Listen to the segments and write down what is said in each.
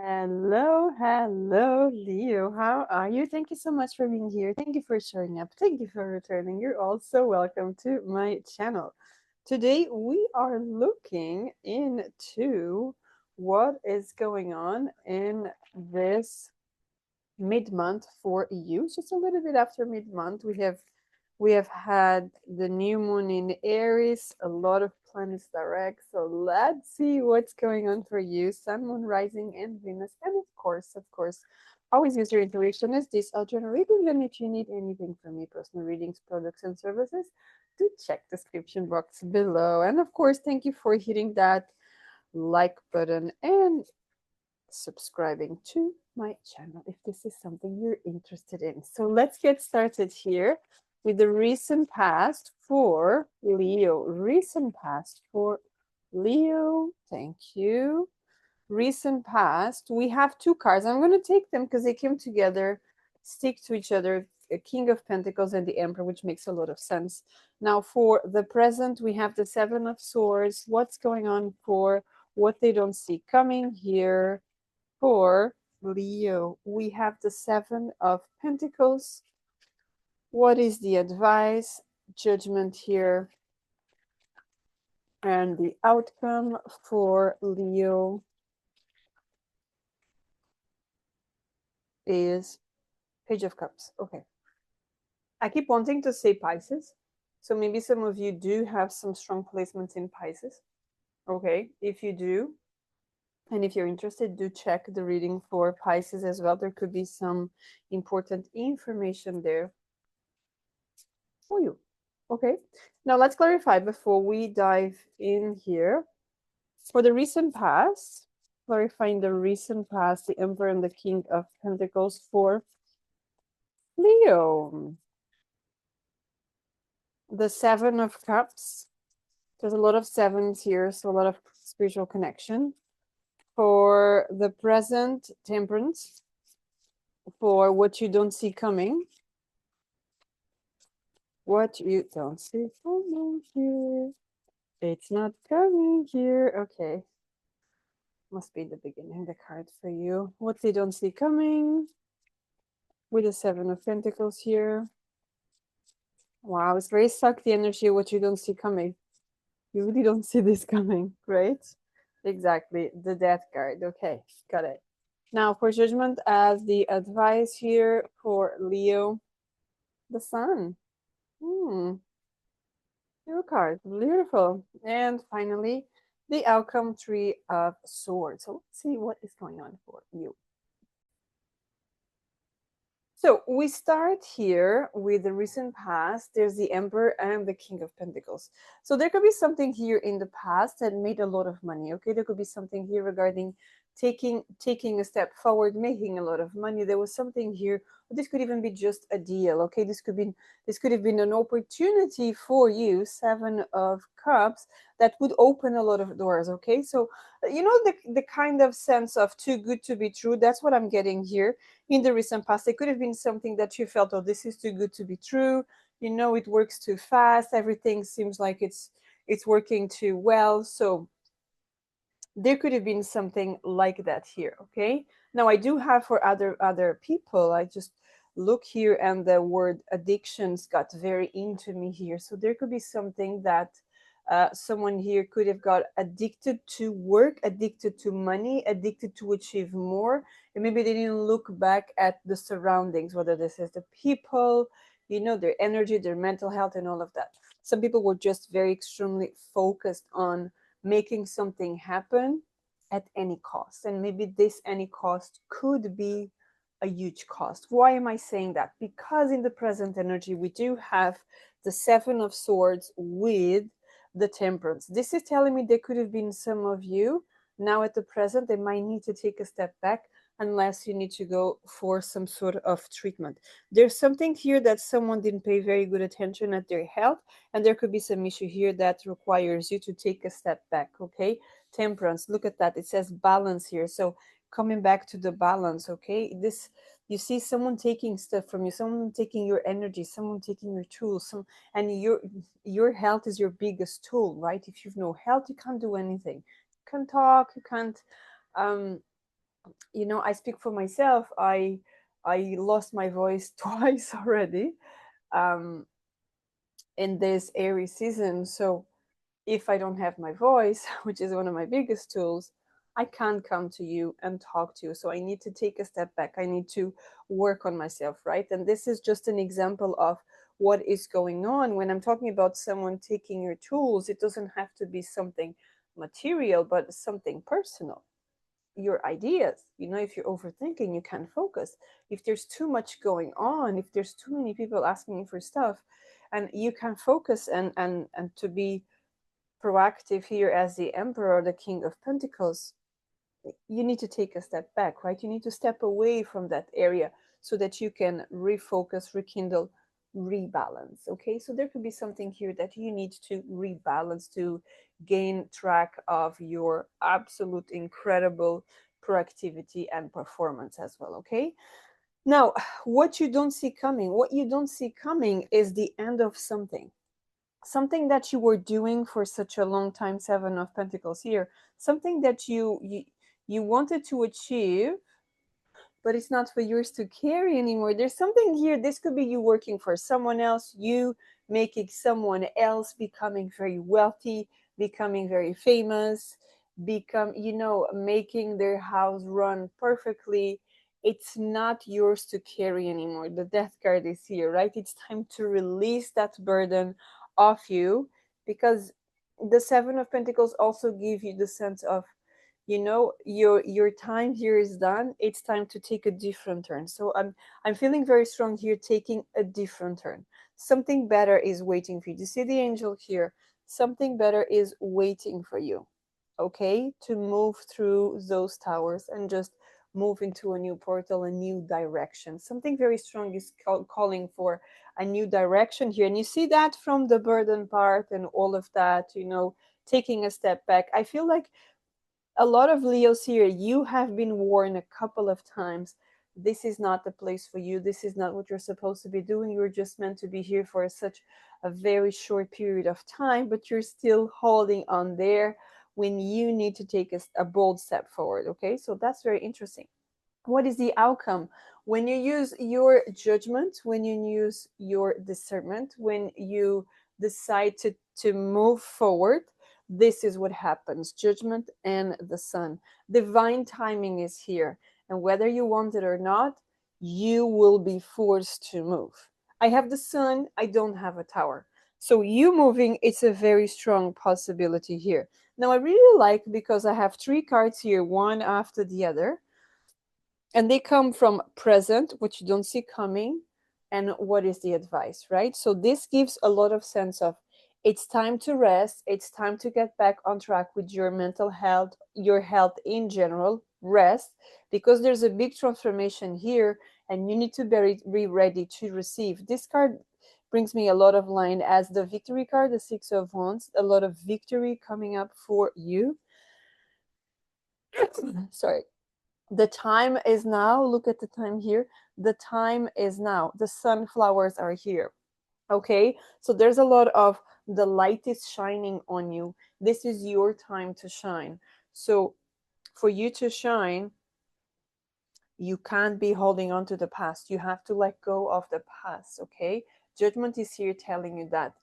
Hello, hello, Leo. How are you? Thank you so much for being here. Thank you for showing up. Thank you for returning. You're also welcome to my channel. Today, we are looking into what is going on in this mid-month for you. Just a little bit after mid-month, we have had the new moon in Aries, a lot of planets direct. So let's see what's going on for you. Sun, moon, rising, and Venus. And of course, always use your intuition as this are generated. And if you need anything from me, personal readings, products, and services, do check the description box below. And of course, thank you for hitting that like button and subscribing to my channel if this is something you're interested in. So let's get started here with the recent past for Leo. Recent past for Leo. Thank you. Recent past. We have two cards. I'm going to take them because they came together, stick to each other. A King of Pentacles and the Emperor, which makes a lot of sense. Now, for the present, we have the Seven of Swords. What's going on for what they don't see coming here? For Leo, we have the Seven of Pentacles. What is the advice? Judgment here. And the outcome for Leo is Page of Cups. Okay. I keep wanting to say Pisces. So maybe some of you do have some strong placements in Pisces. Okay. If you do, and if you're interested, do check the reading for Pisces as well. There could be some important information there for you. Okay, now let's clarify before we dive in here. For the recent past, clarifying the recent past, the Emperor and the King of Pentacles for Leo. The Seven of Cups. There's a lot of sevens here, so a lot of spiritual connection. For the present, Temperance. For what you don't see coming. What you don't see coming here. It's not coming here. Okay. Must be the beginning, the card for you. What they don't see coming. With the Seven of Pentacles here. Wow, it's very suck the energy of what you don't see coming. You really don't see this coming, right? Exactly. The Death card. Okay, got it. Now for Judgment as the advice here for Leo. The Sun. Your card. Beautiful. And finally, the outcome Three of Swords. So let's see what is going on for you. So we start here with the recent past. There's the Emperor and the King of Pentacles. So there could be something here in the past that made a lot of money. Okay, there could be something here regarding taking a step forward, making a lot of money. There was something here. This could even be just a deal. Okay, this could have been an opportunity for you. Seven of Cups that would open a lot of doors. Okay, so you know the kind of sense of too good to be true. That's what I'm getting here in the recent past. It could have been something that you felt, oh, this is too good to be true. You know, it works too fast. Everything seems like it's working too well. So there could have been something like that here. Okay. Now I do have for other people. I just look here and the word addictions got very into me here. So there could be something that someone here could have got addicted to work, addicted to money, addicted to achieve more, and maybe they didn't look back at the surroundings, whether this is the people, you know, their energy, their mental health, and all of that. Some people were just very extremely focused on making something happen at any cost, and maybe this any cost could be a huge cost. Why am I saying that? Because in the present energy we do have the Seven of Swords with the Temperance. This is telling me there could have been some of you now at the present, they might need to take a step back unless you need to go for some sort of treatment. There's something here that someone didn't pay very good attention at their health, and there could be some issue here that requires you to take a step back. Okay, Temperance, look at that. It says balance here. So coming back to the balance. Okay, this, you see someone taking stuff from you, someone taking your energy, someone taking your tools, and your health is your biggest tool, right? If you've no health, you can't do anything. You can't talk, you can't um I speak for myself. I lost my voice twice already, um, in this airy season. So if I don't have my voice, which is one of my biggest tools, I can't come to you and talk to you. So I need to take a step back. I need to work on myself, right? And this is just an example of what is going on. When I'm talking about someone taking your tools, it doesn't have to be something material, but something personal. Your ideas. If you're overthinking, you can't focus. If there's too much going on, if there's too many people asking you for stuff, and you can focus and to be proactive here as the Emperor, the King of Pentacles, you need to take a step back, right? You need to step away from that area so that you can refocus, rekindle, rebalance. Okay, so there could be something here that you need to rebalance to gain track of your absolute incredible proactivity and performance as well. Okay, now what you don't see coming is the end of something that you were doing for such a long time. Seven of Pentacles here, something that you wanted to achieve, but it's not for yours to carry anymore. There's something here. This could be you working for someone else, you making someone else becoming very wealthy, becoming very famous, making their house run perfectly. It's not yours to carry anymore. The Death card is here, right? It's time to release that burden off you, because the Seven of Pentacles also give you the sense of, your time here is done. It's time to take a different turn. So I'm feeling very strong here, taking a different turn. Something better is waiting for you. Do you see the angel here? Something better is waiting for you, okay, to move through those towers and just move into a new portal, a new direction. Something very strong is calling for a new direction here. And you see that from the burden part and all of that, taking a step back. I feel like a lot of Leos here, you have been warned a couple of times. This is not the place for you. This is not what you're supposed to be doing. You're just meant to be here for such a very short period of time, but you're still holding on there when you need to take a bold step forward. Okay, so that's very interesting. What is the outcome when you use your judgment, when you use your discernment, when you decide to move forward? This is what happens. Judgment and the sun, divine timing is here, and whether you want it or not, you will be forced to move. I have the sun, I don't have a tower, so you moving, it's a very strong possibility here. Now I really like, because I have three cards here, one after the other, and they come from present, which you don't see coming, and what is the advice, right? So this gives a lot of sense of, it's time to rest, it's time to get back on track with your mental health, your health in general. Rest, because there's a big transformation here, and you need to be ready to receive. This card brings me a lot of line as the victory card, the Six of Wands, a lot of victory coming up for you. Sorry. The time is now. Look at the time here. The time is now. The sunflowers are here. Okay, so there's a lot of, the light is shining on you. This is your time to shine. So for you to shine, you can't be holding on to the past. You have to let go of the past. Okay, judgment is here telling you that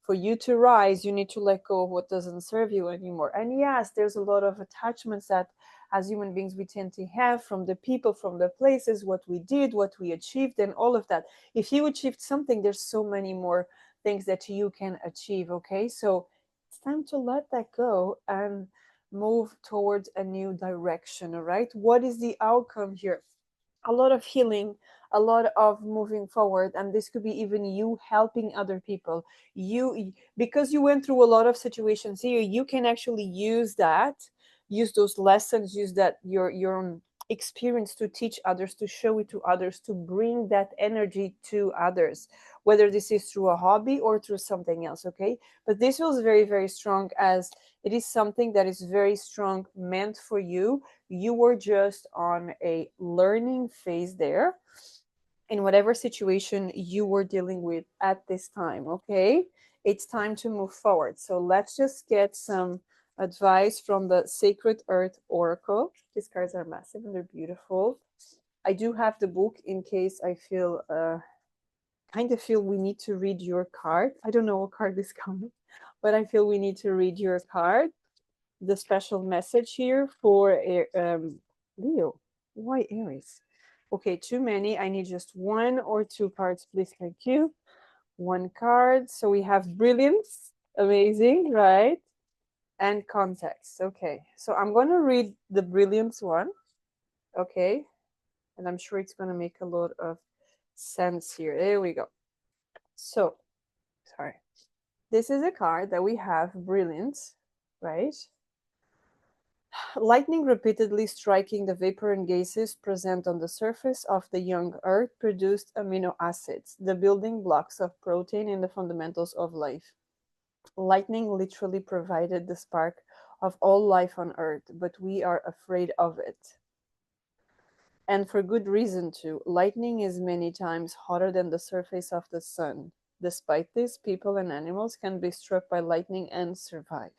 for you to rise, you need to let go of what doesn't serve you anymore. And yes, there's a lot of attachments that as human beings we tend to have, from the people, from the places, what we did, what we achieved, and all of that. If you achieved something, there's so many more things that you can achieve. Okay, so it's time to let that go and move towards a new direction. All right, what is the outcome here? A lot of healing, a lot of moving forward, and this could be even you helping other people. You, because you went through a lot of situations here, you can actually use those lessons, use that your own experience to teach others, to show it to others, to bring that energy to others, whether this is through a hobby or through something else. Okay, but this feels very, very strong, as it is something that is very strong meant for you. You were just on a learning phase there in whatever situation you were dealing with at this time. Okay, it's time to move forward. So let's just get some Advice from the Sacred Earth Oracle. These cards are massive and they're beautiful. I do have the book in case I feel kind of feel we need to read your card. I don't know what card is coming, but I feel we need to read your card. The special message here for Leo. Why Aries? Okay, too many. I need just one or two cards, please. Thank you. One card. So we have brilliance. Amazing, right? And context. Okay, so I'm going to read the brilliance one. Okay, and I'm sure it's going to make a lot of sense here. There we go. So, sorry. This is a card that we have brilliance, right? Lightning repeatedly striking the vapor and gases present on the surface of the young earth produced amino acids, the building blocks of protein and the fundamentals of life. Lightning literally provided the spark of all life on earth, but we are afraid of it. And for good reason too. Lightning is many times hotter than the surface of the sun. Despite this, people and animals can be struck by lightning and survive.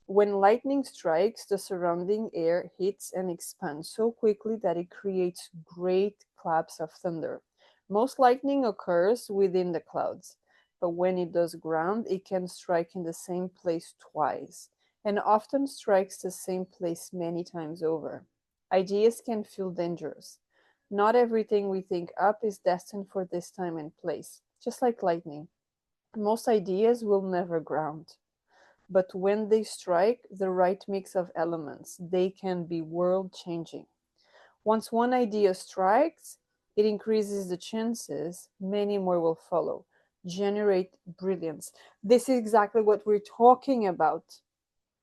When lightning strikes, the surrounding air heats and expands so quickly that it creates great claps of thunder. Most lightning occurs within the clouds, but when it does ground, it can strike in the same place twice, and often strikes the same place many times over. Ideas can feel dangerous. Not everything we think up is destined for this time and place, just like lightning. Most ideas will never ground. But when they strike the right mix of elements, they can be world changing. Once one idea strikes, it increases the chances many more will follow. Generate brilliance. This is exactly what we're talking about,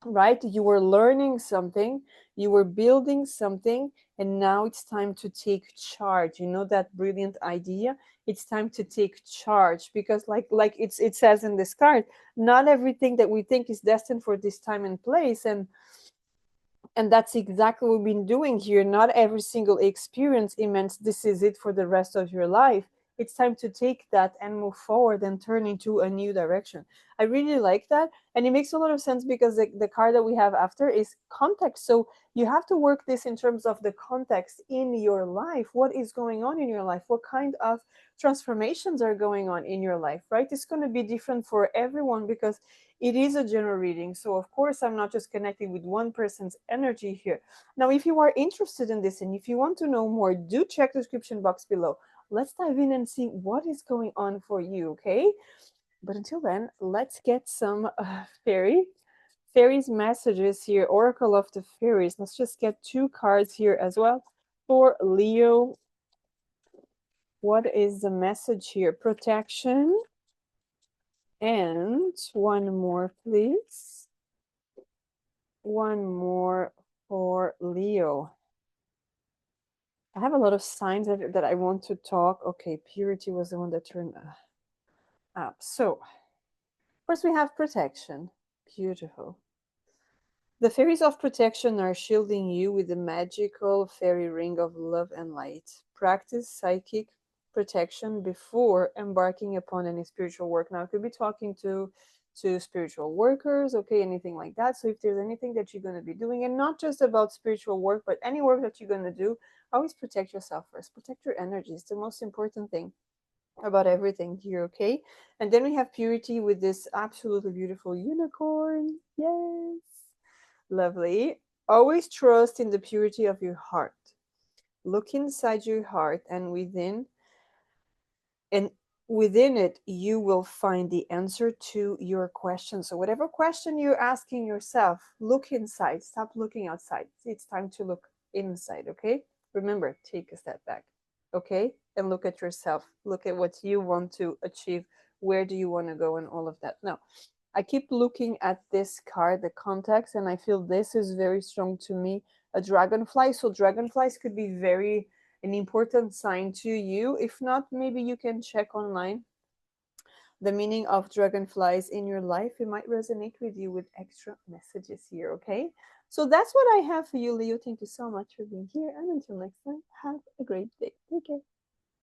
right? You were learning something, you were building something, and now it's time to take charge. You know that brilliant idea? It's time to take charge because it says in this card, not everything that we think is destined for this time and place, and that's exactly what we've been doing here. Not every single experience means this is it for the rest of your life. It's time to take that and move forward and turn into a new direction. I really like that. And it makes a lot of sense because the card that we have after is context. So you have to work this in terms of the context in your life. What is going on in your life? What kind of transformations are going on in your life, right? It's going to be different for everyone because it is a general reading. So, of course, I'm not just connecting with one person's energy here. Now, if you are interested in this and if you want to know more, do check the description box below. Let's dive in and see what is going on for you, okay? But until then, let's get some fairies messages here. Oracle of the Fairies. Let's just get two cards here as well for Leo. What is the message here? Protection. And one more, please. One more for Leo. I have a lot of signs that I want to talk. Okay, purity was the one that turned up. So, first we have protection. Beautiful. The fairies of protection are shielding you with the magical fairy ring of love and light. Practice psychic protection before embarking upon any spiritual work. Now, I could be talking to spiritual workers, okay, anything like that. So if there's anything that you're going to be doing, and not just about spiritual work, but any work that you're going to do, always protect yourself first. Protect your energy. It's the most important thing about everything here, okay? And then we have purity with this absolutely beautiful unicorn. Yes. Lovely. Always trust in the purity of your heart. Look inside your heart and within it you will find the answer to your question. So whatever question you're asking yourself, look inside. Stop looking outside. It's time to look inside, okay? Remember, take a step back, okay? And look at yourself. Look at what you want to achieve. Where do you want to go and all of that. Now, I keep looking at this card, the context, and I feel this is very strong to me. A dragonfly. So dragonflies could be very an important sign to you. If not, maybe you can check online the meaning of dragonflies in your life. It might resonate with you with extra messages here, okay? So that's what I have for you, Leo. Thank you so much for being here. And until next time, have a great day. Take care.